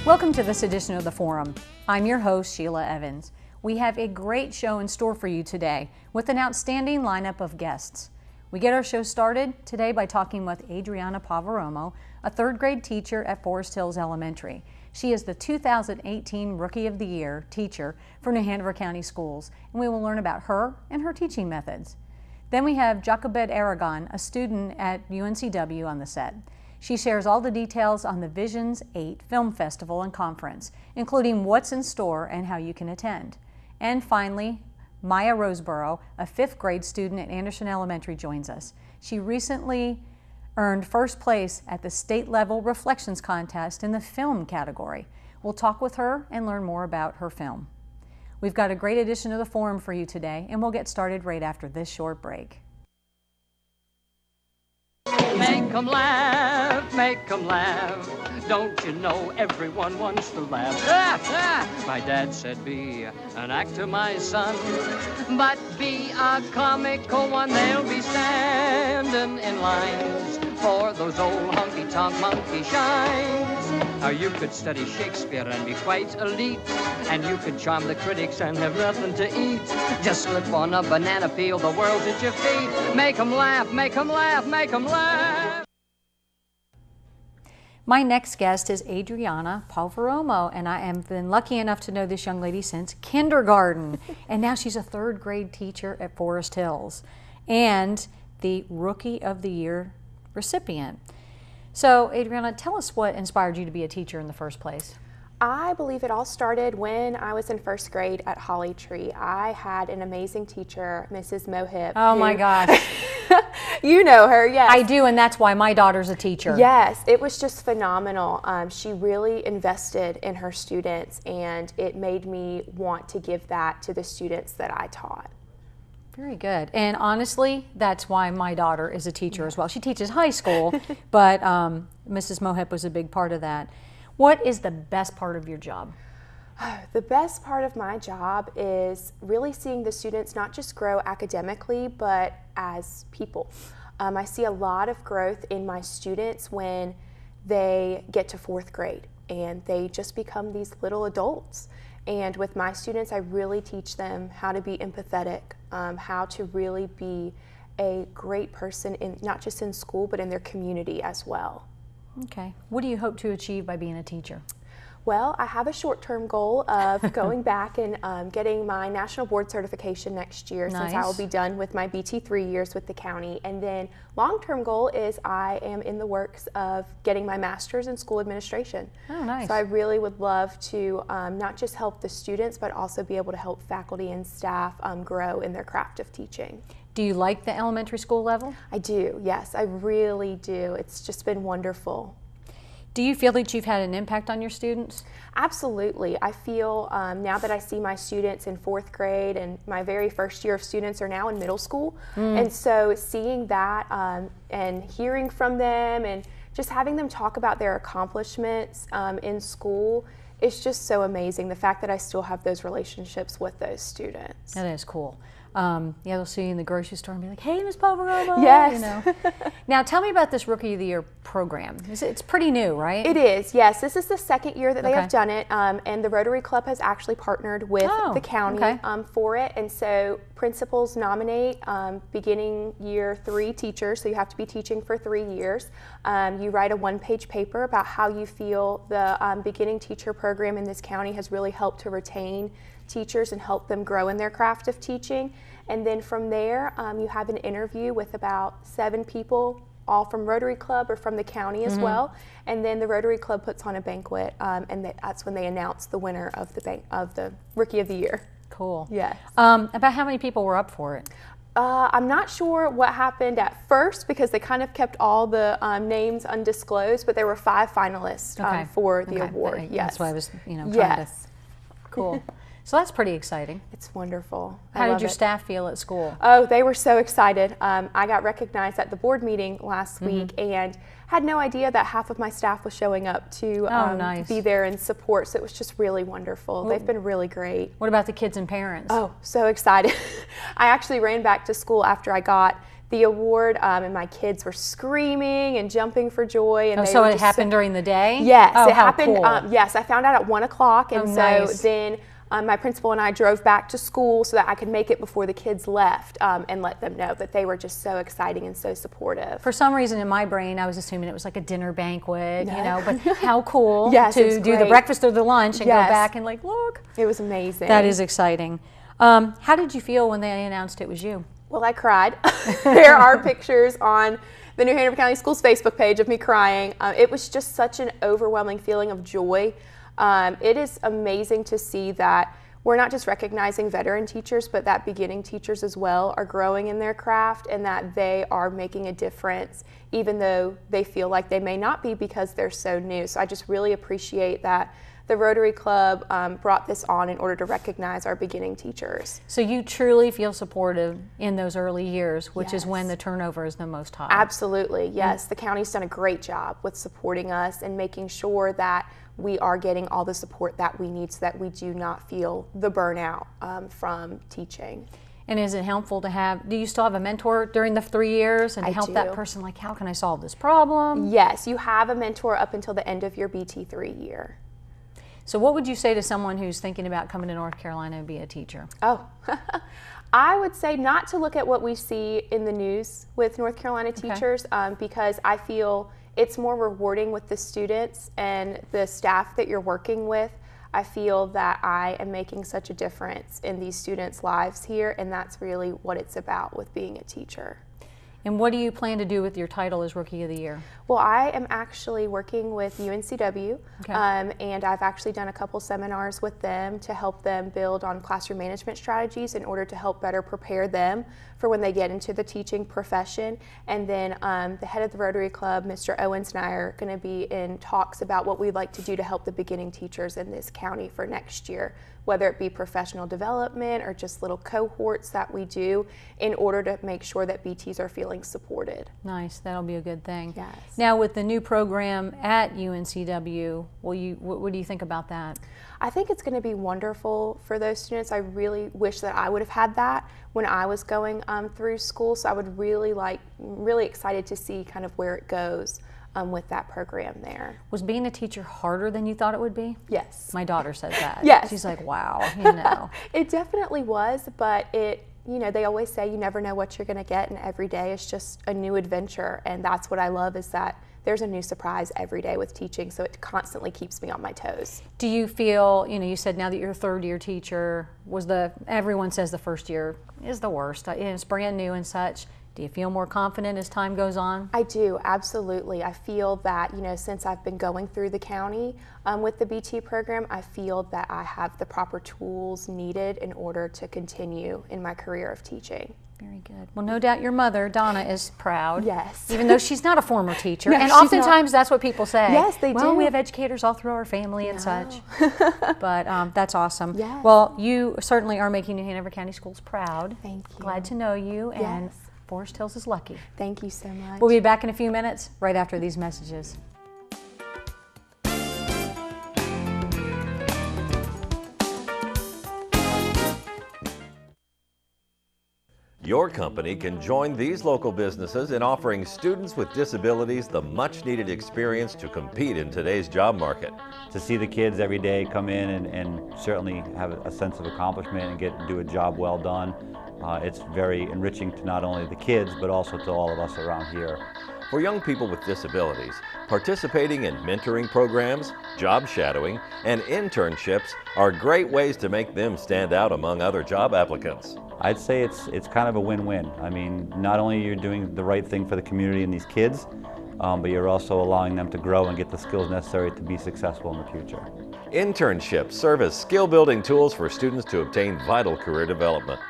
Welcome to this edition of The Forum. I'm your host, Sheila Evans. We have a great show in store for you today with an outstanding lineup of guests. We get our show started today by talking with Adriana Poveromo, a third grade teacher at Forest Hills Elementary. She is the 2018 Rookie of the Year teacher for New Hanover County Schools, and we will learn about her and her teaching methods. Then we have Jacobet Aragon, a student at UNCW, on the set. She shares all the details on the Visions 8 Film Festival and Conference, including what's in store and how you can attend. And finally, Maya Roseborough, a 5th grade student at Anderson Elementary, joins us. She recently earned first place at the state level reflections contest in the film category. We'll talk with her and learn more about her film. We've got a great edition of The Forum for you today, and we'll get started right after this short break. Make 'em laugh, make 'em laugh. Don't you know everyone wants to laugh? My dad said be an actor, my son, but be a comical one. They'll be standing in lines for those old honky-tonk monkey shines. Now you could study Shakespeare and be quite elite, and you could charm the critics and have nothing to eat. Just slip on a banana peel, the world's at your feet. Make 'em laugh, make 'em laugh, make 'em laugh. My next guest is Adriana Poveromo, and I have been lucky enough to know this young lady since kindergarten, and now she's a 3rd grade teacher at Forest Hills and the Rookie of the Year recipient. So Adriana, tell us what inspired you to be a teacher in the first place. I believe it all started when I was in 1st grade at Holly Tree. I had an amazing teacher, Mrs. Mohip. Oh my gosh. You know her, yes. I do, and that's why my daughter's a teacher. Yes, it was just phenomenal. She really invested in her students, and it made me want to give that to the students that I taught. Very good. And honestly, that's why my daughter is a teacher as well. She teaches high school, but Mrs. Mohip was a big part of that. What is the best part of your job? The best part of my job is really seeing the students not just grow academically, but as people. I see a lot of growth in my students when they get to 4th grade and they just become these little adults. And with my students, I really teach them how to be empathetic, how to really be a great person, not just in school, but in their community as well. Okay. What do you hope to achieve by being a teacher? Well, I have a short-term goal of going back and getting my national board certification next year. Nice. Since I will be done with my BT3 years with the county. And then long-term goal is I am in the works of getting my master's in school administration. Oh, nice. So I really would love to not just help the students, but also be able to help faculty and staff grow in their craft of teaching. Do you like the elementary school level? I do, yes, I really do. It's just been wonderful. Do you feel that you've had an impact on your students? Absolutely. I feel now that I see my students in 4th grade, and my very first year of students are now in middle school, and so seeing that and hearing from them and just having them talk about their accomplishments in school is just so amazing. The fact that I still have those relationships with those students. That is cool. Yeah, they'll see you in the grocery store and be like, "Hey, Ms. Poveromo." Yes. You know. Now, tell me about this Rookie of the Year program. It's pretty new, right? It is, yes. This is the 2nd year that they Okay. have done it, and the Rotary Club has actually partnered with the county okay. For it. And so principals nominate beginning year 3 teachers, so you have to be teaching for 3 years. You write a 1-page paper about how you feel the beginning teacher program in this county has really helped to retain teachers and help them grow in their craft of teaching. And then from there, you have an interview with about 7 people, all from Rotary Club or from the county as well. And then the Rotary Club puts on a banquet, and that's when they announce the winner of the Rookie of the Year. Cool. Yes. About how many people were up for it? I'm not sure what happened at first because they kind of kept all the names undisclosed, but there were 5 finalists for the award. Yes. That's why I was, trying Yes. to. Cool. So that's pretty exciting. It's wonderful. How did your staff feel at school? Oh, they were so excited. I got recognized at the board meeting last week and had no idea that half of my staff was showing up to nice. be there and support. So it was just really wonderful. They've been really great. What about the kids and parents? Oh, so excited. I actually ran back to school after I got the award, and my kids were screaming and jumping for joy. And Oh, they so were it just happened during the day? Yes, Oh, it how happened. cool. Yes, I found out at 1 o'clock, and Oh, so nice. then my principal and I drove back to school so that I could make it before the kids left, and let them know that they were just so exciting and so supportive. For some reason in my brain, I was assuming it was like a dinner banquet, you know, but how cool Yes, to it's do the great. breakfast or the lunch and Yes. go back and like, look. It was amazing. That is exciting. How did you feel when they announced it was you? Well, I cried. There are pictures on the New Hanover County Schools Facebook page of me crying. It was just such an overwhelming feeling of joy. It is amazing to see that we're not just recognizing veteran teachers, but that beginning teachers as well are growing in their craft, and that they are making a difference, even though they feel like they may not be because they're so new. So I just really appreciate that the Rotary Club brought this on in order to recognize our beginning teachers. So you truly feel supported in those early years, which is Yes. when the turnover is the most high. Absolutely, yes. The county's done a great job with supporting us and making sure that we are getting all the support that we need so that we do not feel the burnout from teaching. And is it helpful to have, do you still have a mentor during the 3 years and to I help that do. person, like, how can I solve this problem? Yes, you have a mentor up until the end of your BT3 year. So what would you say to someone who's thinking about coming to North Carolina and be a teacher? Oh, I would say not to look at what we see in the news with North Carolina teachers, because I feel it's more rewarding with the students and the staff that you're working with. I feel that I am making such a difference in these students' lives here, and that's really what it's about with being a teacher. And what do you plan to do with your title as Rookie of the Year? Well, I am actually working with UNCW, Okay. and I've actually done a couple seminars with them to help them build on classroom management strategies in order to help better prepare them for when they get into the teaching profession. And then the head of the Rotary Club, Mr. Owens, and I are going to be in talks about what we'd like to do to help the beginning teachers in this county for next year, whether it be professional development or just little cohorts that we do in order to make sure that BTs are feeling supported. Nice, that'll be a good thing. Yes. Now with the new program at UNCW, what do you think about that? I think it's going to be wonderful for those students. I really wish that I would have had that when I was going through school. So I would really excited to see kind of where it goes with that program there. Was being a teacher harder than you thought it would be? Yes. My daughter said that. Yes. She's like, wow, you know. It definitely was, but they always say you never know what you're going to get, and every day is just a new adventure. And that's what I love, is that there's a new surprise every day with teaching, so it constantly keeps me on my toes. Do you feel, you said now that you're a third-year teacher, everyone says the first year is the worst, it's brand new and such. Do you feel more confident as time goes on? I do, absolutely. I feel that, since I've been going through the county with the BT program, I feel that I have the proper tools needed in order to continue in my career of teaching. Very good. Well, no doubt your mother, Donna, is proud. Yes. Even though she's not a former teacher. No, and she's not. oftentimes that's what people say. Yes, they well, do. we have educators all through our family and such. But that's awesome. Yes. Well, you certainly are making New Hanover County Schools proud. Thank you. Glad to know you. And Yes. Forest Hills is lucky. Thank you so much. We'll be back in a few minutes, right after these messages. Your company can join these local businesses in offering students with disabilities the much-needed experience to compete in today's job market. To see the kids every day come in and certainly have a sense of accomplishment and do a job well done, it's very enriching to not only the kids but also to all of us around here. For young people with disabilities, participating in mentoring programs, job shadowing, and internships are great ways to make them stand out among other job applicants. I'd say it's kind of a win-win. I mean, not only are you doing the right thing for the community and these kids, but you're also allowing them to grow and get the skills necessary to be successful in the future. Internships serve as skill-building tools for students to obtain vital career development.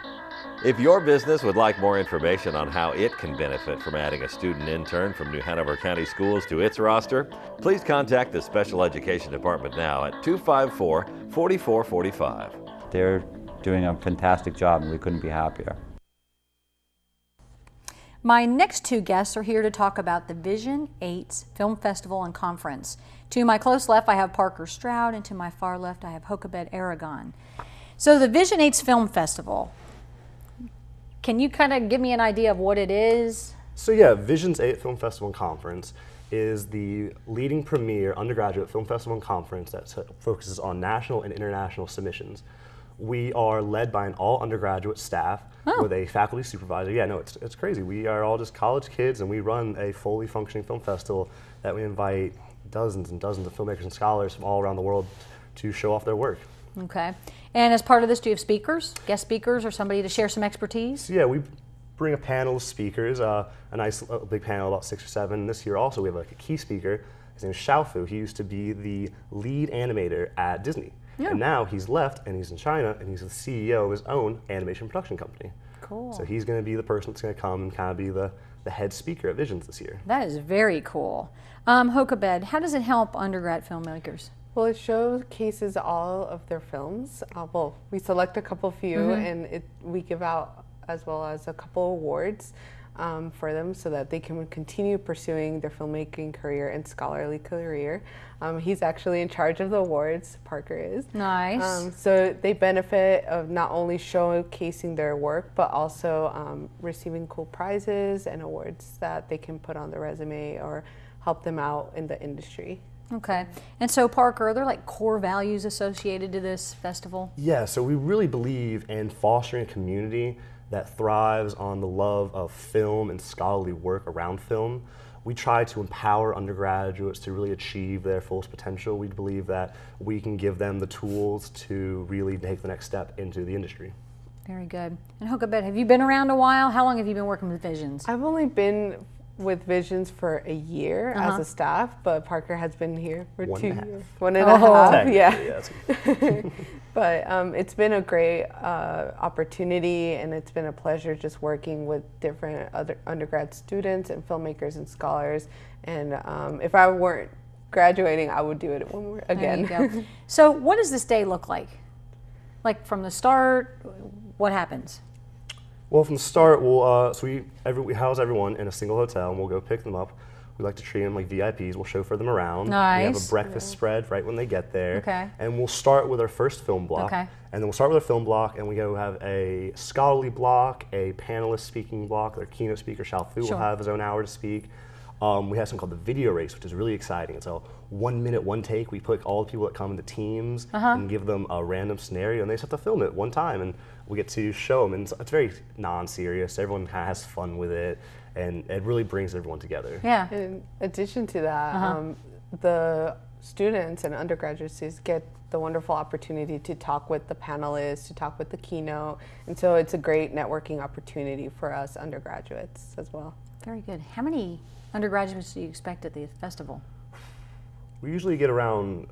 If your business would like more information on how it can benefit from adding a student intern from New Hanover County Schools to its roster, please contact the Special Education Department now at 254-4445. They're doing a fantastic job and we couldn't be happier. My next two guests are here to talk about the Vision 8's Film Festival and Conference. To my close left, I have Parker Stroud, and to my far left, I have Jochebed Aragon. So the Vision 8's Film Festival, Can you kind of give me an idea of what it is? So yeah, Visions 8 Film Festival and Conference is the leading premier undergraduate film festival and conference that focuses on national and international submissions. We are led by an all undergraduate staff with a faculty supervisor. Yeah, no, it's crazy. We are all just college kids, and we run a fully functioning film festival that we invite dozens and dozens of filmmakers and scholars from all around the world to show off their work. Okay. And as part of this, do you have speakers, guest speakers, or somebody to share some expertise? So yeah, we bring a panel of speakers, a nice big panel, about 6 or 7. This year also we have like a key speaker. His name is Xiaofu. He used to be the lead animator at Disney. Yeah. And now he's left and he's in China and he's the CEO of his own animation production company. Cool. So he's going to be the person that's going to come and kind of be the head speaker at Visions this year. That is very cool. Hokabed, how does it help undergrad filmmakers? Well, it showcases all of their films. Well, we select a couple few, and we give out as well as a couple awards for them so that they can continue pursuing their filmmaking career and scholarly career. He's actually in charge of the awards, Parker is. Nice. So they benefit of not only showcasing their work, but also receiving cool prizes and awards that they can put on their resume or help them out in the industry. Okay. And so, Parker, are there like core values associated to this festival? Yeah, so we really believe in fostering a community that thrives on the love of film and scholarly work around film. We try to empower undergraduates to really achieve their fullest potential. We believe that we can give them the tools to really take the next step into the industry. Very good. And Hokabed, have you been around a while? How long have you been working with Visions? I've only been with Visions for a year as a staff, but Parker has been here for 2 years. 1.5, yeah. But it's been a great opportunity, and it's been a pleasure just working with different other undergrad students and filmmakers and scholars. And if I weren't graduating, I would do it again. There you go. So what does this day look like? Like from the start, what happens? Well, from the start, we'll we house everyone in a single hotel, and we'll go pick them up. We like to treat them like VIPs. We'll chauffeur them around. Nice. We have a breakfast spread right when they get there. Okay. And we'll start with our first film block. Okay. And then we'll start with our film block, and we go have a scholarly block, a panelist speaking block. Their keynote speaker, Xiaofu, will have his own hour to speak. We have something called the video race, which is really exciting. It's a 1 minute, one take. We put all the people that come into teams and give them a random scenario, and they just have to film it one time, and we get to show them. And it's very non-serious. Everyone has fun with it, and it really brings everyone together. Yeah. In addition to that, the students and undergraduate students get the wonderful opportunity to talk with the panelists, to talk with the keynote, and so it's a great networking opportunity for us undergraduates as well. Very good. How many undergraduates do you expect at the festival? We usually get around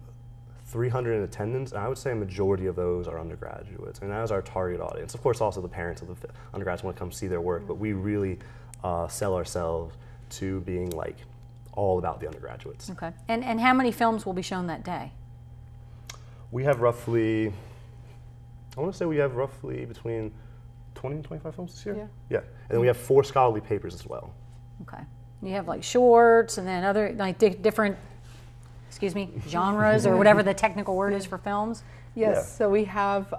300 in attendance, and I would say a majority of those are undergraduates, and that is our target audience. Of course, also the parents of the undergrads want to come see their work, but we really sell ourselves to being like all about the undergraduates. Okay. And how many films will be shown that day? We have roughly, I want to say we have roughly between 20 and 25 films this year. Yeah. And then we have 4 scholarly papers as well. Okay. You have like shorts and then other like different, genres or whatever the technical word is for films. Yes, Yeah. so we have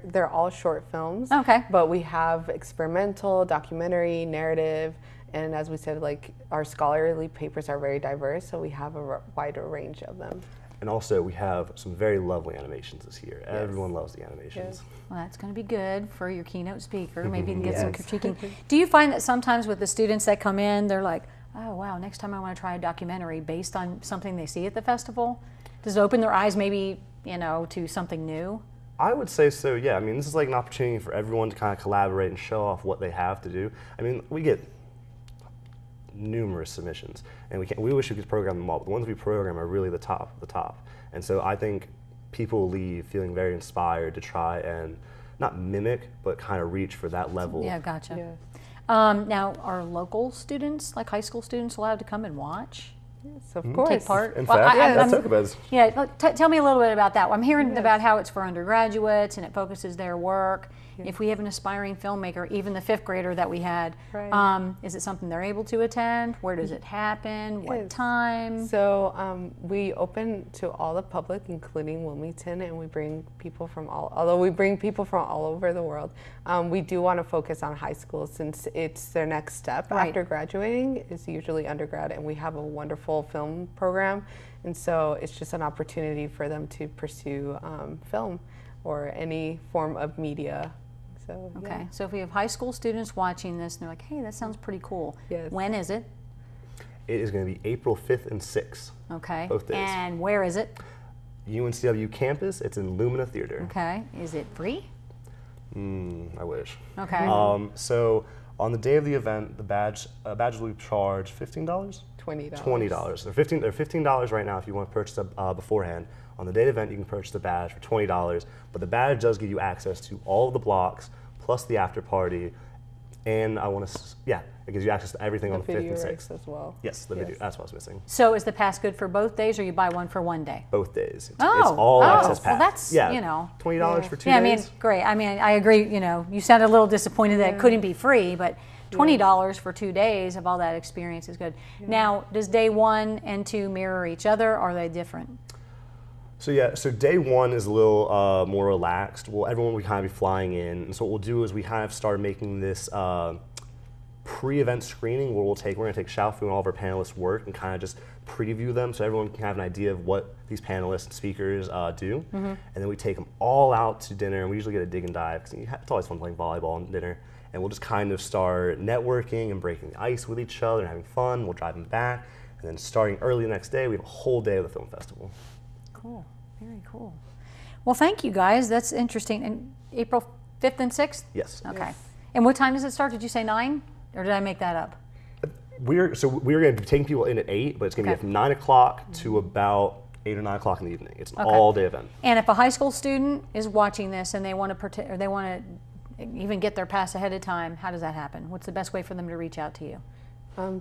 they're all short films. Okay. But we have experimental, documentary, narrative, and as we said, like our scholarly papers are very diverse, so we have a wider range of them. And also we have some very lovely animations this year. Everyone loves the animations. Well, that's going to be good for your keynote speaker. Maybe you can get some critiquing. Do you find that sometimes with the students that come in, they're like, oh, wow, next time I want to try a documentary based on something they see at the festival? Does it open their eyes maybe, to something new? I would say so, yeah. I mean, this is like an opportunity for everyone to kind of collaborate and show off what they have to do. I mean, we get numerous submissions, and we wish we could program them all, but the ones we program are really the top of the top. And so I think people leave feeling very inspired to try and not mimic, but kind of reach for that level. Yeah, gotcha. Yeah. Now, are local students, like high school students, allowed to come and watch? Yes, of course. Take part? In fact, that's Tokabez. Yeah, tell me a little bit about that. I'm hearing about how it's for undergraduates and it focuses their work. If we have an aspiring filmmaker, even the 5th grader that we had, is it something they're able to attend? Where does it happen? What time? So we open to all the public, including Wilmington, and we bring people from although we bring people from all over the world, we do want to focus on high school since it's their next step after graduating is usually undergrad, and we have a wonderful film program, and so it's just an opportunity for them to pursue film or any form of media. So, okay, so if we have high school students watching this and they're like, hey, that sounds pretty cool. Yes. When is it? It is going to be April 5th and 6th. Okay. Both days. And where is it? UNCW campus. It's in Lumina Theater. Okay. Is it free? I wish. Okay. So on the day of the event, the badge will be charged $15? $20. $20. They're $15 right now if you want to purchase beforehand. On the day of the event, you can purchase the badge for $20, but the badge does give you access to all of the blocks, plus the after party, and it gives you access to everything on the 5th and 6th. As well. Yes, the video, that's what I was missing. So is the pass good for both days, or you buy one for one day? Both days. It's Oh, all access pass. Well, that's, yeah, you know. $20 for 2 Yeah, I days. mean, great. I mean, I agree, you know, you sounded a little disappointed that it couldn't be free, but $20 for 2 days of all that experience is good. Now, does day 1 and 2 mirror each other, or are they different? So day 1 is a little more relaxed. Well, everyone will kind of be flying in, and so what we'll do is we kind of start making this pre-event screening where we're going to take Xiaofu and all of our panelists' work and kind of just preview them so everyone can have an idea of what these panelists and speakers do. And then we take them all out to dinner, and we usually get a dig and dive because it's always fun playing volleyball and dinner. And we'll just kind of start networking and breaking the ice with each other and having fun. We'll drive them back, and then starting early the next day, we have a whole day of the film festival. Cool. Very cool. Well, thank you guys. That's interesting. And April 5th and 6th? Yes. Okay. Yes. And what time does it start? Did you say 9? Or did I make that up? We're going to be taking people in at 8, but it's going to be from 9 o'clock to about 8 or 9 o'clock in the evening. It's an all-day event. And if a high school student is watching this and they want to even get their pass ahead of time, how does that happen? What's the best way for them to reach out to you?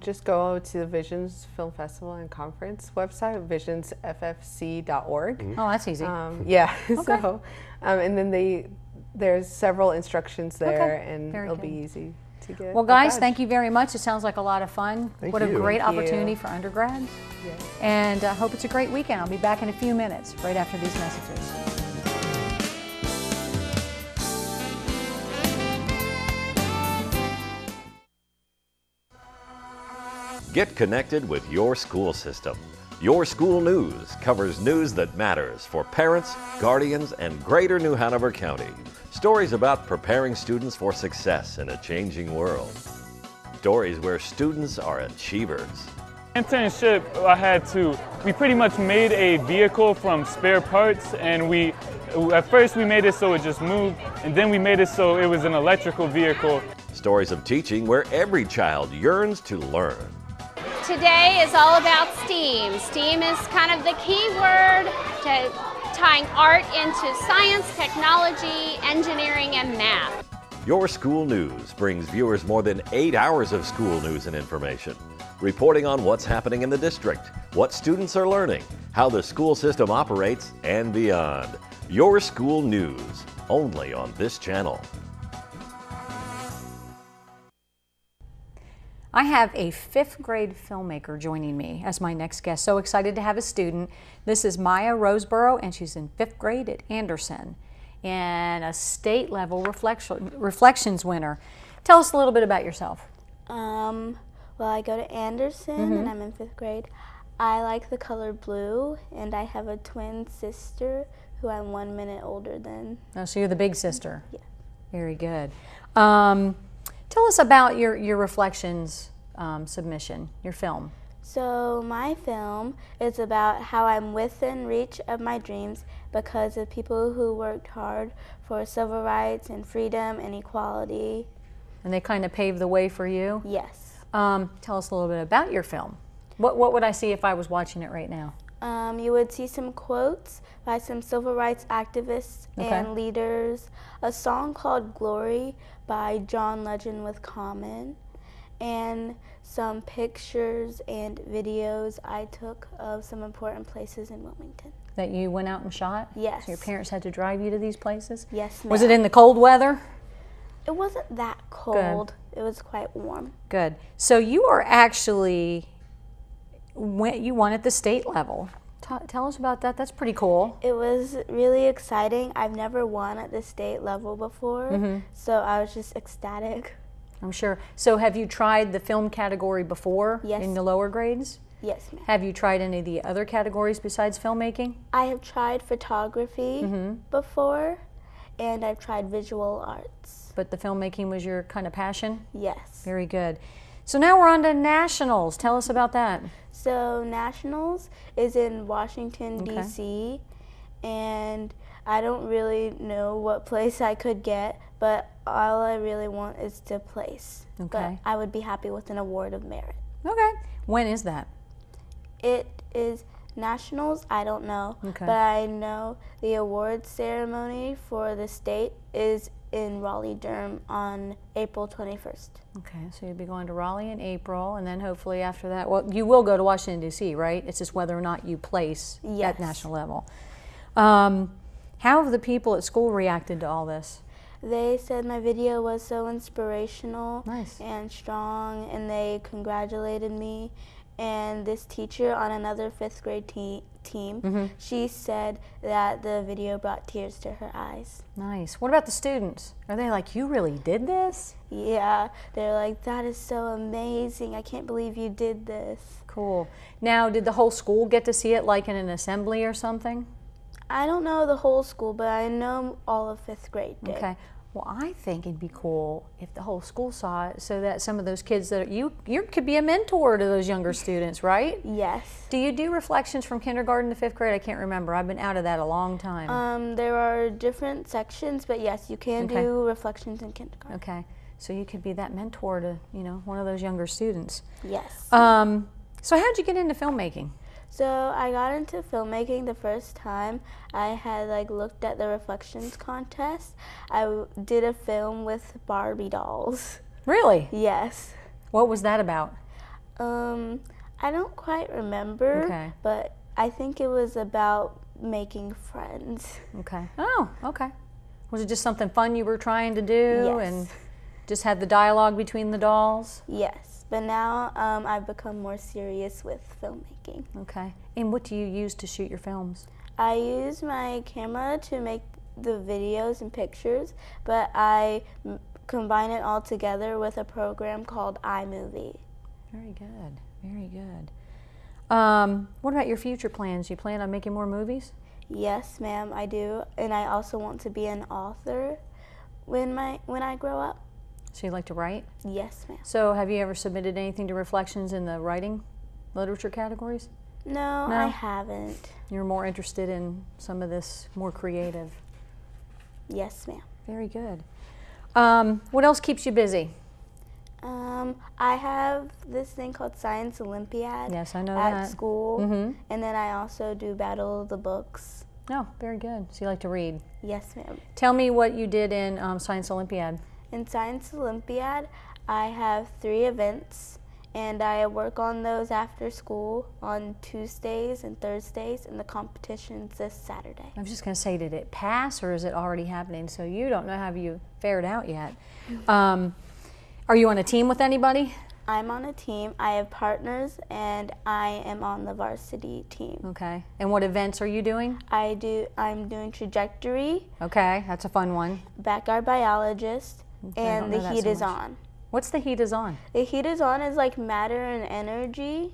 Just go to the Visions Film Festival and Conference website, visionsffc.org. Oh, that's easy. Yeah. So, and then there's several instructions there, and Very it'll good. be easy to get. Well, guys, thank you very much. It sounds like a lot of fun. What a you. great Thank you. opportunity for undergrads. Yeah. And I hope it's a great weekend. I'll be back in a few minutes, right after these messages. Get connected with your school system. Your School News covers news that matters for parents, guardians, and Greater New Hanover County. Stories about preparing students for success in a changing world. Stories where students are achievers. Internship, we pretty much made a vehicle from spare parts, and at first we made it so it just moved, and then we made it so it was an electrical vehicle. Stories of teaching where every child yearns to learn. Today is all about STEAM. STEAM is kind of the key word to tying art into science, technology, engineering, and math. Your School News brings viewers more than 8 hours of school news and information, reporting on what's happening in the district, what students are learning, how the school system operates, and beyond. Your School News, only on this channel. I have a 5th grade filmmaker joining me as my next guest. So excited to have a student. This is Maya Roseborough, and she's in 5th grade at Anderson and a state level reflections winner. Tell us a little bit about yourself. Well, I go to Anderson and I'm in 5th grade. I like the color blue, and I have a twin sister who I'm 1 minute older than. Oh, so you're the big sister? Yeah. Very good. Tell us about your reflections submission, your film. So my film is about how I'm within reach of my dreams because of people who worked hard for civil rights and freedom and equality. And they kind of paved the way for you? Yes. Tell us a little bit about your film. What would I see if I was watching it right now? You would see some quotes by some civil rights activists and leaders, a song called Glory by John Legend with Common, and some pictures and videos I took of some important places in Wilmington. That you went out and shot? Yes. So your parents had to drive you to these places? Yes, ma'am. Was it in the cold weather? It wasn't that cold. It was quite warm. Good. So you are actually, you won at the state level. Tell us about that. That's pretty cool. It was really exciting. I've never won at the state level before, so I was just ecstatic. I'm sure. So have you tried the film category before? Yes. In the lower grades? Yes, ma'am. Have you tried any of the other categories besides filmmaking? I have tried photography before, and I've tried visual arts. But the filmmaking was your kind of passion? Yes. Very good. So now we're on to nationals. Tell us about that. So nationals is in Washington, D.C., and I don't really know what place I could get, but all I really want is to place. Okay. But I would be happy with an award of merit. Okay. When is that? It is nationals, I don't know, Okay. but I know the awards ceremony for the state is in Raleigh-Durham on April 21st. Okay, so you'll be going to Raleigh in April, and then hopefully after that, well, you will go to Washington, D.C., right? It's just whether or not you place Yes. at national level. How have the people at school reacted to all this? They said my video was so inspirational Nice. and strong, and they congratulated me. And this teacher on another 5th grade team, she said that the video brought tears to her eyes. Nice. What about the students? Are they like, you really did this? Yeah, they're like, that is so amazing. I can't believe you did this. Cool. Now, did the whole school get to see it like in an assembly or something? I don't know the whole school, but I know all of 5th grade did. Okay. Well, I think it'd be cool if the whole school saw it so that some of those kids that you could be a mentor to those younger students, right? Yes. Do you do reflections from kindergarten to 5th grade? I can't remember. I've been out of that a long time. There are different sections, but yes, you can Okay. do reflections in kindergarten. Okay. So you could be that mentor to, one of those younger students. Yes. So how'd you get into filmmaking? So I got into filmmaking the first time I had looked at the reflections contest. I did a film with Barbie dolls. Really? Yes. What was that about? I don't quite remember, Okay. but I think it was about making friends. Okay. Oh, okay. Was it just something fun you were trying to do? Yes. And just had the dialogue between the dolls? Yes, but now I've become more serious with filmmaking. Okay. And what do you use to shoot your films? I use my camera to make the videos and pictures, but I combine it all together with a program called iMovie. Very good. Very good. What about your future plans? You plan on making more movies? Yes, ma'am, I do, and I also want to be an author when I grow up. So you like to write? Yes, ma'am. So have you ever submitted anything to Reflections in the writing literature categories? No, No? I haven't. You're more interested in some of this more creative. Yes, ma'am. Very good. What else keeps you busy? I have this thing called Science Olympiad Yes, I know at that. school, Mhm. and then I also do Battle of the Books. Oh, very good. So you like to read. Yes, ma'am. Tell me what you did in Science Olympiad. In Science Olympiad, I have 3 events, and I work on those after school on Tuesdays and Thursdays, and the competition's this Saturday. I was just going to say, did it pass or is it already happening? So you don't know how you fared out yet. Are you on a team with anybody? I'm on a team. I have partners, and I am on the varsity team. Okay. And what events are you doing? I'm doing Trajectory, Okay, that's a fun one. Backyard Biologist, I and don't The know that Heat so is much. On. What's The Heat is On? The Heat is On is like matter and energy,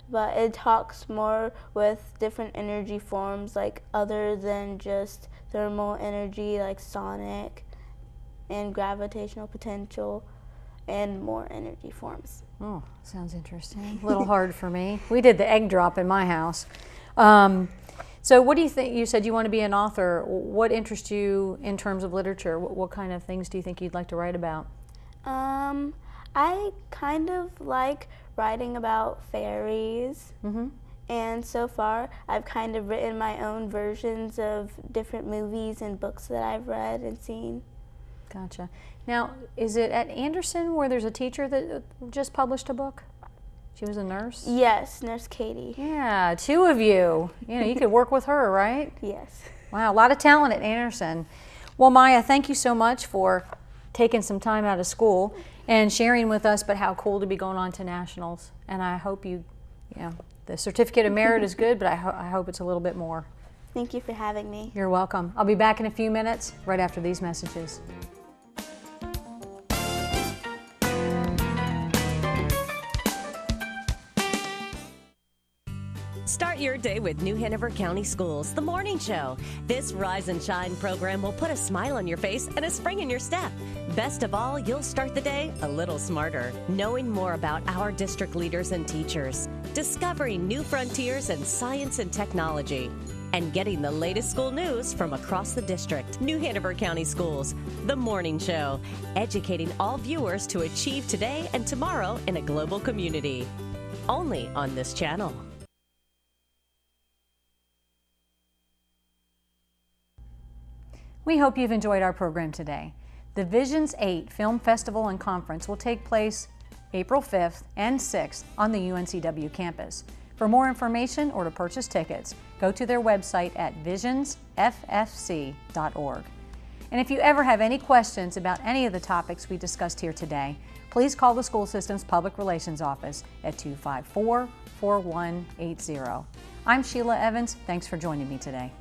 but it talks more with different energy forms, like other than just thermal energy, like sonic and gravitational potential, and more energy forms. Oh, sounds interesting. A little hard for me. We did the egg drop in my house. So what do you think? You said you want to be an author. What interests you in terms of literature? What kind of things do you think you'd like to write about? I kind of like writing about fairies, and so far I've kind of written my own versions of different movies and books that I've read and seen. Gotcha. Now, is it at Anderson where there's a teacher that just published a book? She was a nurse? Yes, Nurse Katie. Yeah, 2 of you. You know, you could work with her, right? Yes. Wow, a lot of talent at Anderson. Well, Maya, thank you so much for taking some time out of school and sharing with us about how cool to be going on to nationals. And I hope the certificate of merit is good, but I hope it's a little bit more. Thank you for having me. You're welcome. I'll be back in a few minutes, right after these messages. Start your day with New Hanover County Schools, The Morning Show. This Rise and Shine program will put a smile on your face and a spring in your step. Best of all, you'll start the day a little smarter, knowing more about our district leaders and teachers, discovering new frontiers in science and technology, and getting the latest school news from across the district. New Hanover County Schools, The Morning Show, educating all viewers to achieve today and tomorrow in a global community. Only on this channel. We hope you've enjoyed our program today. The Visions 8 Film Festival and Conference will take place April 5th and 6th on the UNCW campus. For more information or to purchase tickets, go to their website at visionsffc.org. And if you ever have any questions about any of the topics we discussed here today, please call the school system's public relations office at 254-4180. I'm Sheila Evans. Thanks for joining me today.